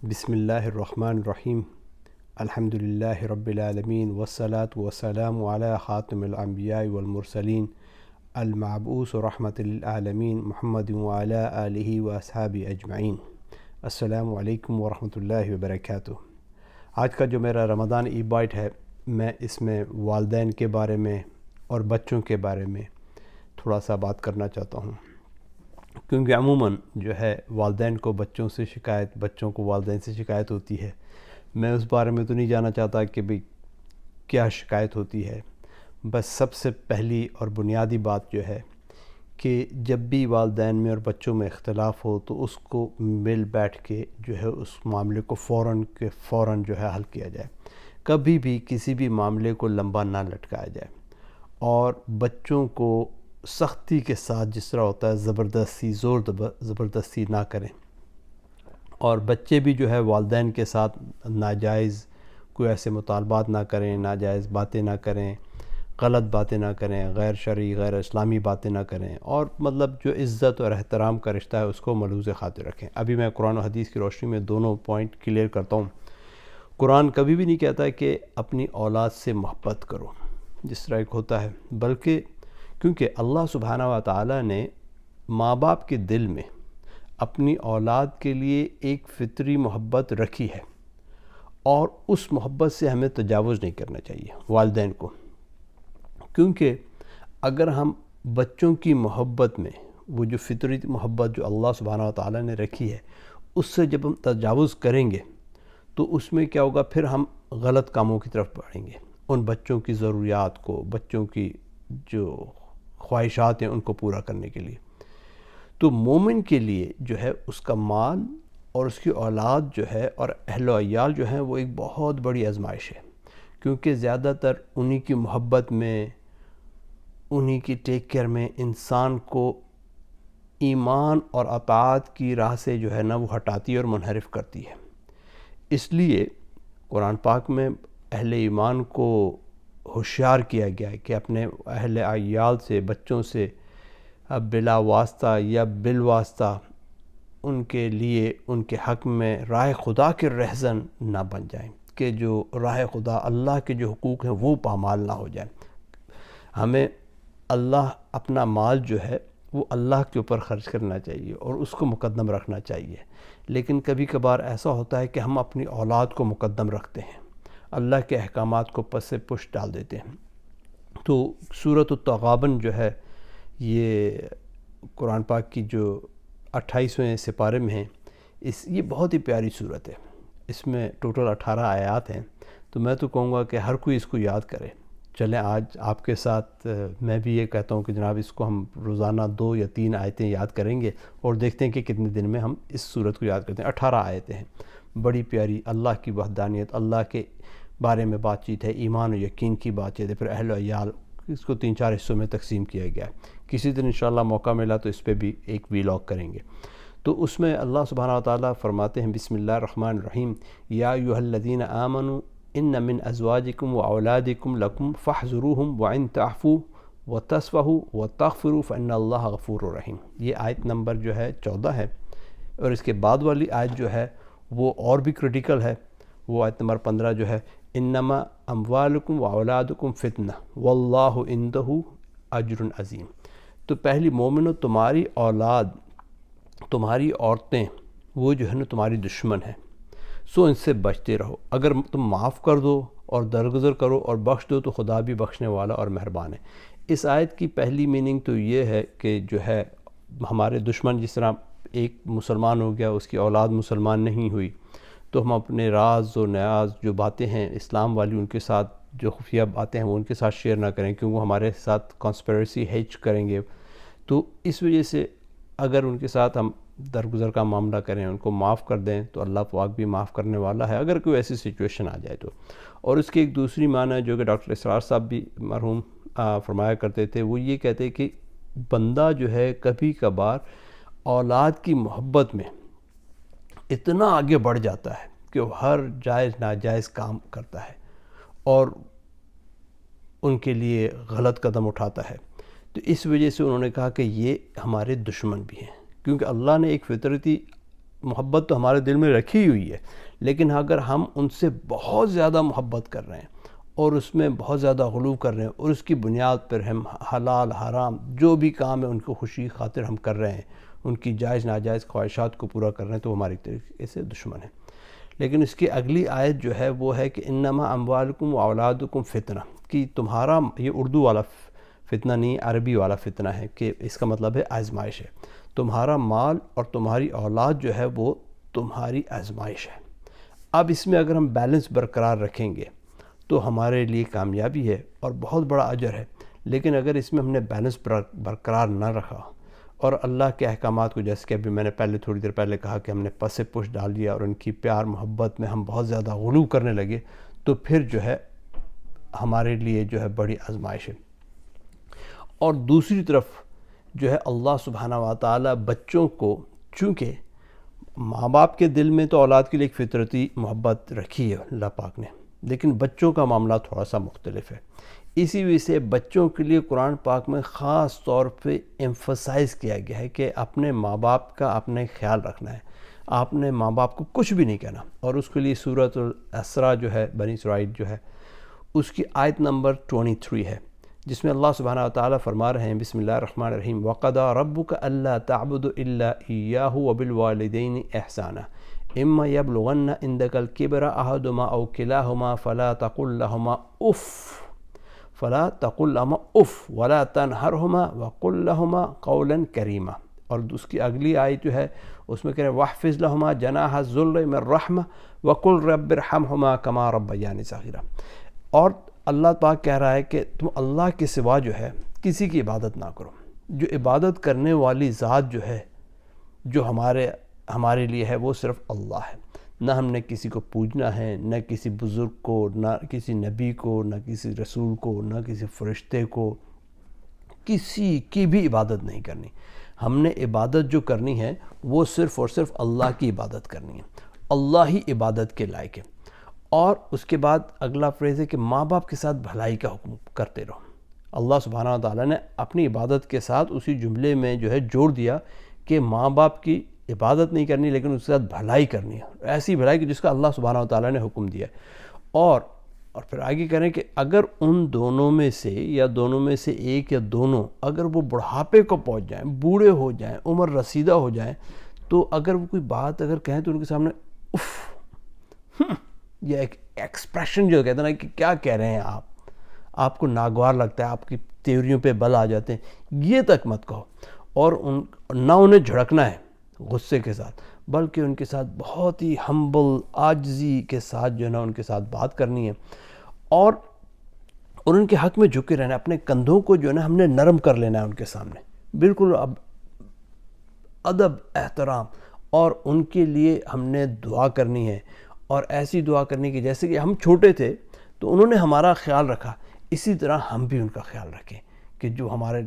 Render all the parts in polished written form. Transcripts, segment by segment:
بسم اللہ الرحمن الرحیم الحمد للہ رب العالمین والصلاة والسلام علی خاتم الانبیاء والمرسلین المبعوث رحمۃ للعالمین محمد وعلی آلہ واصحابہ اجمعین۔ السلام علیکم ورحمۃ اللہ وبرکاتہ۔ آج کا جو میرا رمضان ای بائٹ ہے، میں اس میں والدین کے بارے میں اور بچوں کے بارے میں تھوڑا سا بات کرنا چاہتا ہوں، کیونکہ عموماً جو ہے والدین کو بچوں سے شکایت، بچوں کو والدین سے شکایت ہوتی ہے۔ میں اس بارے میں تو نہیں جانا چاہتا کہ بھئی کیا شکایت ہوتی ہے، بس سب سے پہلی اور بنیادی بات جو ہے کہ جب بھی والدین میں اور بچوں میں اختلاف ہو تو اس کو مل بیٹھ کے جو ہے اس معاملے کو فوراً جو ہے حل کیا جائے۔ کبھی بھی کسی بھی معاملے کو لمبا نہ لٹکایا جائے، اور بچوں کو سختی کے ساتھ جس طرح ہوتا ہے زبردستی زبردستی نہ کریں، اور بچے بھی جو ہے والدین کے ساتھ ناجائز کوئی ایسے مطالبات نہ کریں، ناجائز باتیں نہ کریں، غلط باتیں نہ کریں، غیر شرعی غیر اسلامی باتیں نہ کریں، اور مطلب جو عزت اور احترام کا رشتہ ہے اس کو ملحوظ خاطر رکھیں۔ ابھی میں قرآن و حدیث کی روشنی میں دونوں پوائنٹ کلیئر کرتا ہوں۔ قرآن کبھی بھی نہیں کہتا ہے کہ اپنی اولاد سے محبت کرو جس طرح ایک ہوتا ہے، بلکہ کیونکہ اللہ سبحانہ و تعالیٰ نے ماں باپ کے دل میں اپنی اولاد کے لیے ایک فطری محبت رکھی ہے، اور اس محبت سے ہمیں تجاوز نہیں کرنا چاہیے والدین کو، کیونکہ اگر ہم بچوں کی محبت میں وہ جو فطری محبت جو اللہ سبحانہ و تعالیٰ نے رکھی ہے اس سے جب ہم تجاوز کریں گے تو اس میں کیا ہوگا، پھر ہم غلط کاموں کی طرف بڑھیں گے۔ ان بچوں کی ضروریات کو، بچوں کی جو خواہشات ہیں ان کو پورا کرنے کے لیے، تو مومن کے لیے جو ہے اس کا مال اور اس کی اولاد جو ہے اور اہل و عیال جو ہیں وہ ایک بہت بڑی آزمائش ہے، کیونکہ زیادہ تر انہی کی محبت میں، انہی کی ٹیک کیئر میں انسان کو ایمان اور اطاعت کی راہ سے جو ہے نا وہ ہٹاتی ہے اور منحرف کرتی ہے۔ اس لیے قرآن پاک میں اہل ایمان کو ہوشیار کیا گیا ہے کہ اپنے اہل عیال سے، بچوں سے بلا واسطہ یا بالواسطہ ان کے لیے ان کے حق میں راہ خدا کے رہزن نہ بن جائیں، کہ جو راہ خدا اللہ کے جو حقوق ہیں وہ پامال نہ ہو جائیں۔ ہمیں اللہ اپنا مال جو ہے وہ اللہ کے اوپر خرچ کرنا چاہیے اور اس کو مقدم رکھنا چاہیے، لیکن کبھی کبھار ایسا ہوتا ہے کہ ہم اپنی اولاد کو مقدم رکھتے ہیں، اللہ کے احکامات کو پس پش ڈال دیتے ہیں۔ تو سورۃ التغابن جو ہے یہ قرآن پاک کی جو 28ویں سپارے میں ہے، یہ بہت ہی پیاری صورت ہے۔ اس میں ٹوٹل 18 آیات ہیں، تو میں تو کہوں گا کہ ہر کوئی اس کو یاد کرے۔ چلیں آج آپ کے ساتھ میں بھی یہ کہتا ہوں کہ جناب اس کو ہم روزانہ 2 یا 3 آیتیں یاد کریں گے، اور دیکھتے ہیں کہ کتنے دن میں ہم اس صورت کو یاد کرتے ہیں۔ 18 آیتیں ہیں، بڑی پیاری، اللہ کی وحدانیت، اللہ کے بارے میں بات چیت ہے، ایمان و یقین کی بات چیت ہے، پھر اہل و عیال، اس کو 3-4 حصوں میں تقسیم کیا گیا ہے۔ کسی دن انشاءاللہ موقع ملا تو اس پہ بھی ایک ویلاگ کریں گے۔ تو اس میں اللہ سبحانہ و تعالیٰ فرماتے ہیں، بسم اللہ الرحمن الرحیم، یا ایھا الذین آمنوا ان من ازواجکم واولادکم لکم فاحذروہم وان تعفوا وتصفحوا وتغفروا فان اللہ غفور رحیم۔ یہ آیت نمبر جو ہے 14 ہے، اور اس کے بعد والی آیت جو ہے وہ اور بھی کریٹیکل ہے، وہ آیت نمبر 15 جو ہے، انما اموالکم واولادکم فتنہ واللہ عندہ اجر عظیم۔ تو پہلی مومنو، تمہاری اولاد، تمہاری عورتیں وہ جو ہے نا تمہاری دشمن ہیں، سو ان سے بچتے رہو۔ اگر تم معاف کر دو اور درگزر کرو اور بخش دو تو خدا بھی بخشنے والا اور مہربان ہے۔ اس آیت کی پہلی میننگ تو یہ ہے کہ جو ہے ہمارے دشمن، جس طرح ایک مسلمان ہو گیا، اس کی اولاد مسلمان نہیں ہوئی، تو ہم اپنے راز و نیاز جو باتیں ہیں اسلام والی، ان کے ساتھ جو خفیہ باتیں ہیں وہ ان کے ساتھ شیئر نہ کریں، کیونکہ وہ ہمارے ساتھ کانسپریسی ہیچ کریں گے۔ تو اس وجہ سے اگر ان کے ساتھ ہم درگزر کا معاملہ کریں، ان کو معاف کر دیں، تو اللہ پاک بھی معاف کرنے والا ہے اگر کوئی ایسی سچویشن آ جائے تو۔ اور اس کی ایک دوسری معنی ہے جو کہ ڈاکٹر اسرار صاحب بھی مرحوم فرمایا کرتے تھے، وہ یہ کہتے کہ بندہ جو ہے کبھی کبھار اولاد کی محبت میں اتنا آگے بڑھ جاتا ہے کہ وہ ہر جائز ناجائز کام کرتا ہے اور ان کے لیے غلط قدم اٹھاتا ہے۔ تو اس وجہ سے انہوں نے کہا کہ یہ ہمارے دشمن بھی ہیں، کیونکہ اللہ نے ایک فطرتی محبت تو ہمارے دل میں رکھی ہوئی ہے، لیکن اگر ہم ان سے بہت زیادہ محبت کر رہے ہیں اور اس میں بہت زیادہ غلو کر رہے ہیں اور اس کی بنیاد پر ہم حلال حرام جو بھی کام ہے ان کو خوشی خاطر ہم کر رہے ہیں، ان کی جائز ناجائز خواہشات کو پورا کر رہے ہیں، تو ہماری طریقے سے دشمن ہے۔ لیکن اس کی اگلی آیت جو ہے وہ ہے کہ انما اموالکم و اولادکم فتنہ، کہ تمہارا، یہ اردو والا فتنہ نہیں، عربی والا فتنہ ہے، کہ اس کا مطلب ہے آزمائش ہے، تمہارا مال اور تمہاری اولاد جو ہے وہ تمہاری آزمائش ہے۔ اب اس میں اگر ہم بیلنس برقرار رکھیں گے تو ہمارے لیے کامیابی ہے اور بہت بڑا اجر ہے، لیکن اگر اس میں ہم نے بیلنس برقرار نہ رکھا اور اللہ کے احکامات کو، جیسے کہ ابھی میں نے تھوڑی دیر پہلے کہا کہ ہم نے پس پش ڈال دیا اور ان کی پیار محبت میں ہم بہت زیادہ غلو کرنے لگے، تو پھر جو ہے ہمارے لیے جو ہے بڑی آزمائش ہے۔ اور دوسری طرف جو ہے اللہ سبحانہ و تعالیٰ بچوں کو، چونکہ ماں باپ کے دل میں تو اولاد کے لیے ایک فطرتی محبت رکھی ہے اللہ پاک نے، لیکن بچوں کا معاملہ تھوڑا سا مختلف ہے۔ اسی وجہ سے بچوں کے لیے قرآن پاک میں خاص طور پہ ایمفسائز کیا گیا ہے کہ اپنے ماں باپ کا اپنے خیال رکھنا ہے، آپ نے ماں باپ کو کچھ بھی نہیں کہنا۔ اور اس کے لیے سورۃ الاسراء جو ہے، بنی اسرائیل جو ہے، اس کی آیت نمبر 23 ہے، جس میں اللہ سبحانہ وتعالیٰ فرما رہے ہیں، بسم اللہ الرحمن الرحیم، وَقَضَىٰ رَبُّكَ أَلَّا تَعْبُدُوا إِلَّا إِيَّاهُ وَبِالْوَالِدَيْنِ إِحْسَانًا إِمَّا يَبْلُغَنَّ عِندَكَ الْكِبَرَ أَحَدُهُمَا أَوْ كِلَاهُمَا فَلَا تَقُل لَّهُمَا أُفٍّ وَلَا تَنْهَرْهُمَا وَقُل لَّهُمَا قَوْلًا كَرِيمًا۔ اور اس کی اگلی آیت جو ہے اس میں کہہ رہے ہیں وَاحْفِظْ لَهُمَا جَنَاحَ الذُّلِّ مِنَ الرَّحْمَةِ وَقُل رَّبِّ ارْحَمْهُمَا كَمَا رَبَّيَانِي صَغِيرًا۔ اور اللہ پاک کہہ رہا ہے کہ تم اللہ کے سوا جو ہے کسی کی عبادت نہ کرو، جو عبادت کرنے والی ذات جو ہے، جو ہمارے لیے ہے، وہ صرف اللہ ہے۔ نہ ہم نے کسی کو پوجنا ہے، نہ کسی بزرگ کو، نہ کسی نبی کو، نہ کسی رسول کو، نہ کسی فرشتے کو، کسی کی بھی عبادت نہیں کرنی۔ ہم نے عبادت جو کرنی ہے وہ صرف اور صرف اللہ کی عبادت کرنی ہے، اللہ ہی عبادت کے لائق ہے۔ اور اس کے بعد اگلا فریز ہے کہ ماں باپ کے ساتھ بھلائی کا حکم کرتے رہو۔ اللہ سبحانہ و تعالیٰ نے اپنی عبادت کے ساتھ اسی جملے میں جو ہے جوڑ دیا کہ ماں باپ کی عبادت نہیں کرنی، لیکن اس کے ساتھ بھلائی کرنی ہے، ایسی بھلائی کہ جس کا اللہ سبحانہ و تعالیٰ نے حکم دیا ہے۔ اور پھر آگے کریں کہ اگر ان دونوں میں سے یا دونوں میں سے ایک یا دونوں اگر وہ بڑھاپے کو پہنچ جائیں، بوڑھے ہو جائیں، عمر رسیدہ ہو جائیں، تو اگر وہ کوئی بات اگر کہیں تو ان کے سامنے اف، یہ ایک ایکسپریشن جو کہتے ہیں نا کہ کیا کہہ رہے ہیں آپ کو ناگوار لگتا ہے، آپ کی تیوریوں پہ بل آ جاتے ہیں، یہ تک مت کہو۔ اور نہ انہیں جھڑکنا ہے غصے کے ساتھ، بلکہ ان کے ساتھ بہت ہی ہمبل عاجزی کے ساتھ جو ہے نا ان کے ساتھ بات کرنی ہے، اور ان کے حق میں جھکے رہنا، اپنے کندھوں کو جو ہے نا ہم نے نرم کر لینا ہے ان کے سامنے، بالکل ادب احترام، اور ان کے لیے ہم نے دعا کرنی ہے، اور ایسی دعا کرنی کہ جیسے کہ ہم چھوٹے تھے تو انہوں نے ہمارا خیال رکھا، اسی طرح ہم بھی ان کا خیال رکھیں، کہ جو ہمارے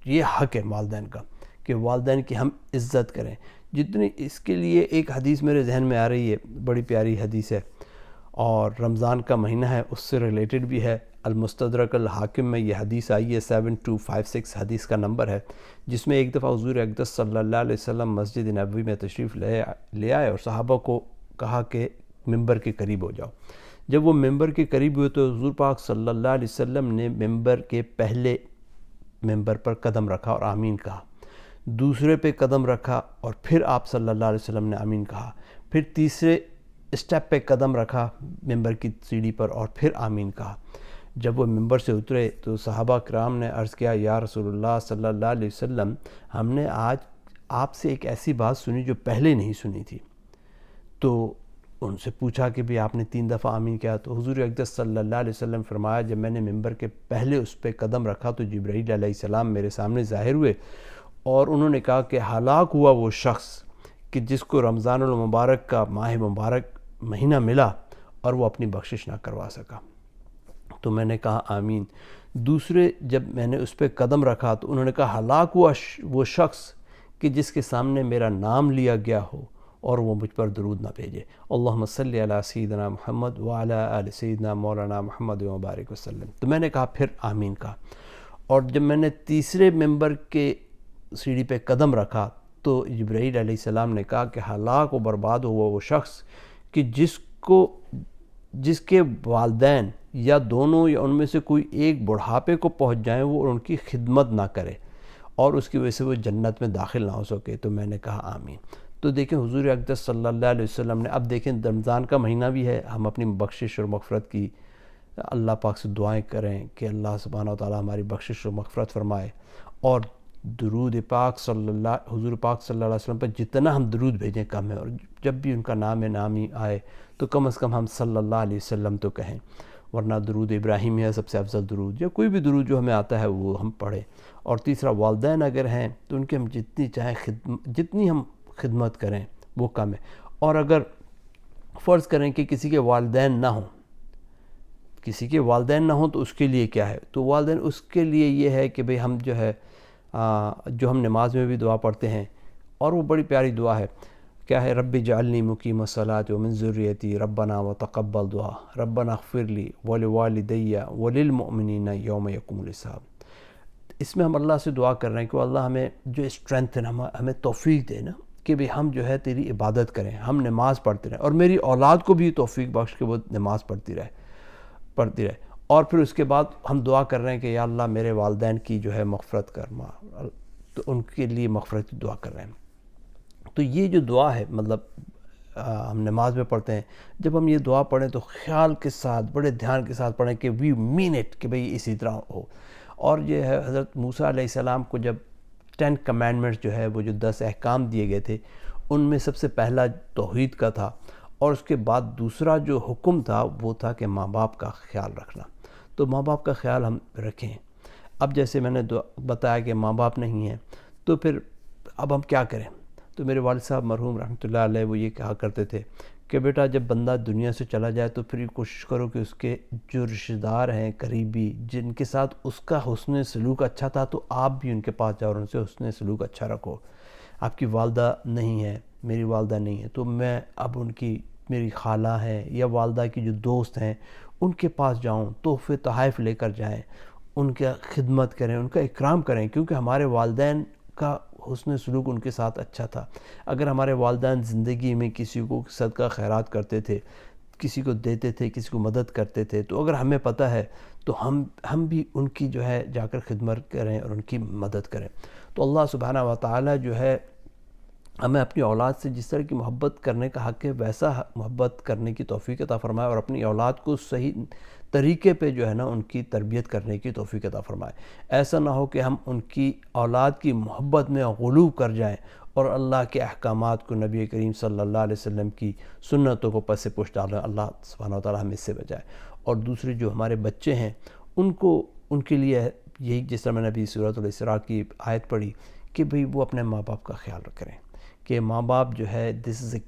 یہ حق ہے والدین کا کہ والدین کی ہم عزت کریں جتنی۔ اس کے لیے ایک حدیث میرے ذہن میں آ رہی ہے، بڑی پیاری حدیث ہے، اور رمضان کا مہینہ ہے، اس سے ریلیٹڈ بھی ہے۔ المستدرک الحاکم میں یہ حدیث آئی ہے، 7256 حدیث کا نمبر ہے، جس میں ایک دفعہ حضور اقدس صلی اللہ علیہ وسلم مسجد نبوی میں تشریف لے آئے اور صحابہ کو کہا کہ ممبر کے قریب ہو جاؤ۔ جب وہ ممبر کے قریب ہوئے تو حضور پاک صلی اللہ علیہ وسلم نے ممبر کے پہلے ممبر پر قدم رکھا اور آمین کہا، دوسرے پہ قدم رکھا اور پھر آپ صلی اللہ علیہ وسلم نے آمین کہا، پھر تیسرے اسٹیپ پہ قدم رکھا ممبر کی سیڑھی پر اور پھر آمین کہا۔ جب وہ ممبر سے اترے تو صحابہ کرام نے عرض کیا، یا رسول اللہ صلی اللہ علیہ وسلم، ہم نے آج آپ سے ایک ایسی بات سنی جو پہلے نہیں سنی تھی۔ تو ان سے پوچھا کہ بھی آپ نے 3 دفعہ آمین کیا، تو حضور اقدس صلی اللہ علیہ وسلم فرمایا، جب میں نے ممبر کے پہلے اس پہ قدم رکھا تو جبرائیل علیہ السلام میرے سامنے ظاہر ہوئے، اور انہوں نے کہا کہ ہلاک ہوا وہ شخص کہ جس کو رمضان المبارک کا ماہ مبارک مہینہ ملا اور وہ اپنی بخشش نہ کروا سکا۔ تو میں نے کہا آمین۔ دوسرے جب میں نے اس پہ قدم رکھا تو انہوں نے کہا ہلاک ہوا وہ شخص کہ جس کے سامنے میرا نام لیا گیا ہو اور وہ مجھ پر درود نہ بھیجے۔ اللہم صلی علی سیدنا محمد وعلی آل سیدنا مولانا محمد وبارک وسلم۔ تو میں نے کہا پھر آمین کہا، اور جب میں نے تیسرے ممبر کے سیڑھی پہ قدم رکھا تو جبرائیل علیہ السلام نے کہا کہ ہلاک و برباد ہوا وہ شخص کہ جس کے والدین یا دونوں یا ان میں سے کوئی ایک بڑھاپے کو پہنچ جائیں وہ ان کی خدمت نہ کرے اور اس کی وجہ سے وہ جنت میں داخل نہ ہو سکے۔ تو میں نے کہا آمین۔ تو دیکھیں حضور اقدس صلی اللہ علیہ وسلم نے، اب دیکھیں رمضان کا مہینہ بھی ہے، ہم اپنی بخشش اور مغفرت کی اللہ پاک سے دعائیں کریں کہ اللہ سبحانہ و تعالی ہماری بخشش و مغفرت فرمائے، اور درود پاک حضور پاک صلی اللہ علیہ وسلم پر جتنا ہم درود بھیجیں کم ہے، اور جب بھی ان کا نامی آئے تو کم از کم ہم صلی اللہ علیہ وسلم تو کہیں، ورنہ درود ابراہیمی ہے سب سے افضل درود، یا کوئی بھی درود جو ہمیں آتا ہے وہ ہم پڑھیں۔ اور تیسرا، والدین اگر ہیں تو ان کی ہم جتنی ہم خدمت کریں وہ کم ہے۔ اور اگر فرض کریں کہ کسی کے والدین نہ ہوں تو اس کے لیے کیا ہے؟ تو والدین اس کے لیے یہ ہے کہ بھئی ہم جو ہے جو ہم نماز میں بھی دعا پڑھتے ہیں، اور وہ بڑی پیاری دعا ہے، کیا ہے؟ رب اجعلنی مقیم الصلاۃ ومن ذریتی ربنا وتقبل دعا ربنا اغفر لی ولوالدی وللمؤمنین یوم یقوم الحساب۔ اس میں ہم اللہ سے دعا کر رہے ہیں کہ اللہ ہمیں جو اسٹرینتھ ہے، ہمیں توفیق دے نا کہ بھئی ہم جو ہے تیری عبادت کریں، ہم نماز پڑھتے رہیں، اور میری اولاد کو بھی توفیق بخش کہ وہ نماز پڑھتی رہے۔ اور پھر اس کے بعد ہم دعا کر رہے ہیں کہ یا اللہ میرے والدین کی جو ہے مغفرت کر، تو ان کے لیے مغفرت کی دعا کر رہے ہیں۔ تو یہ جو دعا ہے، مطلب ہم نماز میں پڑھتے ہیں، جب ہم یہ دعا پڑھیں تو خیال کے ساتھ، بڑے دھیان کے ساتھ پڑھیں کہ وی مین اٹ، کہ بھئی اسی طرح ہو۔ اور یہ ہے حضرت موسیٰ علیہ السلام کو جب 10 کمانڈمنٹس جو ہے، وہ جو 10 احکام دیے گئے تھے، ان میں سب سے پہلا توحید کا تھا، اور اس کے بعد دوسرا جو حکم تھا وہ تھا کہ ماں باپ کا خیال رکھنا۔ تو ماں باپ کا خیال ہم رکھیں۔ اب جیسے میں نے بتایا کہ ماں باپ نہیں ہیں، تو پھر اب ہم کیا کریں؟ تو میرے والد صاحب مرحوم رحمۃ اللہ علیہ وہ یہ کہا کرتے تھے کہ بیٹا جب بندہ دنیا سے چلا جائے تو پھر یہ کوشش کرو کہ اس کے جو رشتہ دار ہیں قریبی، جن کے ساتھ اس کا حسن سلوک اچھا تھا، تو آپ بھی ان کے پاس جاؤ اور ان سے حسن سلوک اچھا رکھو۔ آپ کی والدہ نہیں ہے، میری والدہ نہیں ہے، تو میں اب میری خالہ ہیں یا والدہ کی جو دوست ہیں ان کے پاس جاؤں، تحفے تحائف لے کر جائیں، ان کا خدمت کریں، ان کا اکرام کریں، کیونکہ ہمارے والدین کا حسن سلوک ان کے ساتھ اچھا تھا۔ اگر ہمارے والدین زندگی میں کسی کو صدقہ خیرات کرتے تھے، کسی کو دیتے تھے، کسی کو مدد کرتے تھے، تو اگر ہمیں پتہ ہے تو ہم بھی ان کی جو ہے جا کر خدمت کریں اور ان کی مدد کریں۔ تو اللہ سبحانہ و تعالی جو ہے ہمیں اپنی اولاد سے جس طرح کی محبت کرنے کا حق ہے ویسا محبت کرنے کی توفیق عطا فرمائے، اور اپنی اولاد کو صحیح طریقے پہ جو ہے نا ان کی تربیت کرنے کی توفیق عطا فرمائے۔ ایسا نہ ہو کہ ہم ان کی اولاد کی محبت میں غلو کر جائیں اور اللہ کے احکامات کو، نبی کریم صلی اللہ علیہ وسلم کی سنتوں کو پس پش ڈالیں۔ اللہ سبحانہ وتعالی ہمیں اس سے بچائے۔ اور دوسرے جو ہمارے بچے ہیں ان کے لیے یہی، جس طرح میں نے ابھی سورۃ الاسراء کی آیت پڑھی کہ بھئی وہ اپنے ماں باپ کا خیال کریں، کہ ماں باپ جو ہے دس از اے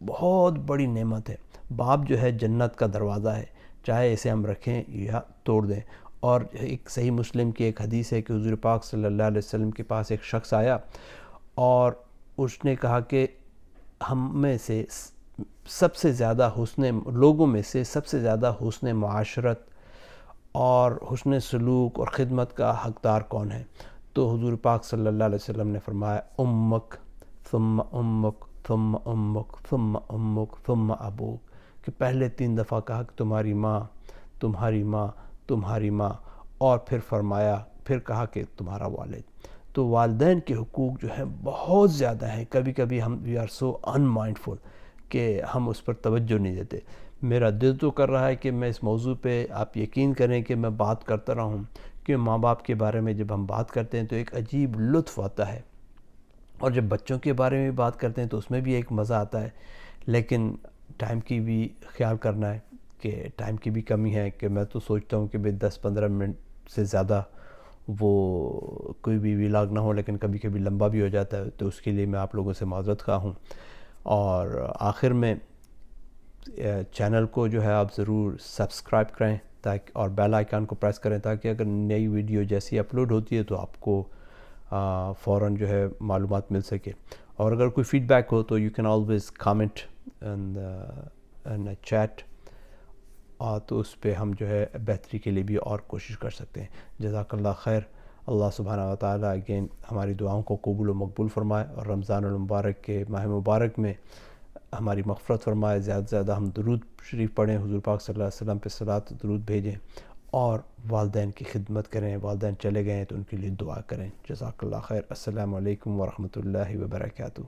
بہت بڑی نعمت ہے۔ باپ جو ہے جنت کا دروازہ ہے، چاہے اسے ہم رکھیں یا توڑ دیں۔ اور ایک صحیح مسلم کی ایک حدیث ہے کہ حضور پاک صلی اللہ علیہ وسلم کے پاس ایک شخص آیا اور اس نے کہا کہ ہم میں سے سب سے زیادہ لوگوں میں سے سب سے زیادہ حسن معاشرت اور حسن سلوک اور خدمت کا حقدار کون ہے؟ تو حضور پاک صلی اللہ علیہ وسلم نے فرمایا امک ثم امک ثم امک ثم امک ثم ابوک، کہ پہلے 3 دفعہ کہا کہ تمہاری ماں، تمہاری ماں، تمہاری ماں، اور پھر کہا کہ تمہارا والد۔ تو والدین کے حقوق جو ہیں بہت زیادہ ہیں، کبھی کبھی ہم we are so in mindful کہ ہم اس پر توجہ نہیں دیتے۔ میرا دل تو کر رہا ہے کہ میں اس موضوع پہ، آپ یقین کریں کہ میں بات کرتا رہا ہوں، کہ ماں باپ کے بارے میں جب ہم بات کرتے ہیں تو ایک عجیب لطف آتا ہے، اور جب بچوں کے بارے میں بات کرتے ہیں تو اس میں بھی ایک مزہ آتا ہے، لیکن ٹائم کی بھی خیال کرنا ہے کہ ٹائم کی بھی کمی ہے، کہ میں تو سوچتا ہوں کہ 10-15 منٹ سے زیادہ وہ کوئی بھی ولاگ نہ ہو، لیکن کبھی کبھی لمبا بھی ہو جاتا ہے، تو اس کے لیے میں آپ لوگوں سے معذرت خواہ ہوں۔ اور آخر میں چینل کو جو ہے آپ ضرور سبسکرائب کریں اور بیل آئیکن کو پریس کریں، تاکہ اگر نئی ویڈیو جیسی اپلوڈ ہوتی ہے تو آپ کو فوراً جو ہے معلومات مل سکے۔ اور اگر کوئی فیڈ بیک ہو تو you can always comment in chat, تو اس پہ ہم جو ہے بہتری کے لیے بھی اور کوشش کر سکتے ہیں۔ جزاک اللہ خیر۔ اللہ سبحانہ و تعالیٰ اگین ہماری دعاؤں کو قبول و مقبول فرمائے، اور رمضان المبارک کے ماہ مبارک میں ہماری مغفرت فرمائے۔ زیادہ سے زیادہ ہم درود شریف پڑھیں، حضور پاک صلی اللہ علیہ وسلم پہ صلاۃ و درود بھیجیں، اور والدین کی خدمت کریں۔ والدین چلے گئے ہیں تو ان کے لیے دعا کریں۔ جزاک اللہ خیر۔ السلام علیکم ورحمۃ اللہ وبرکاتہ۔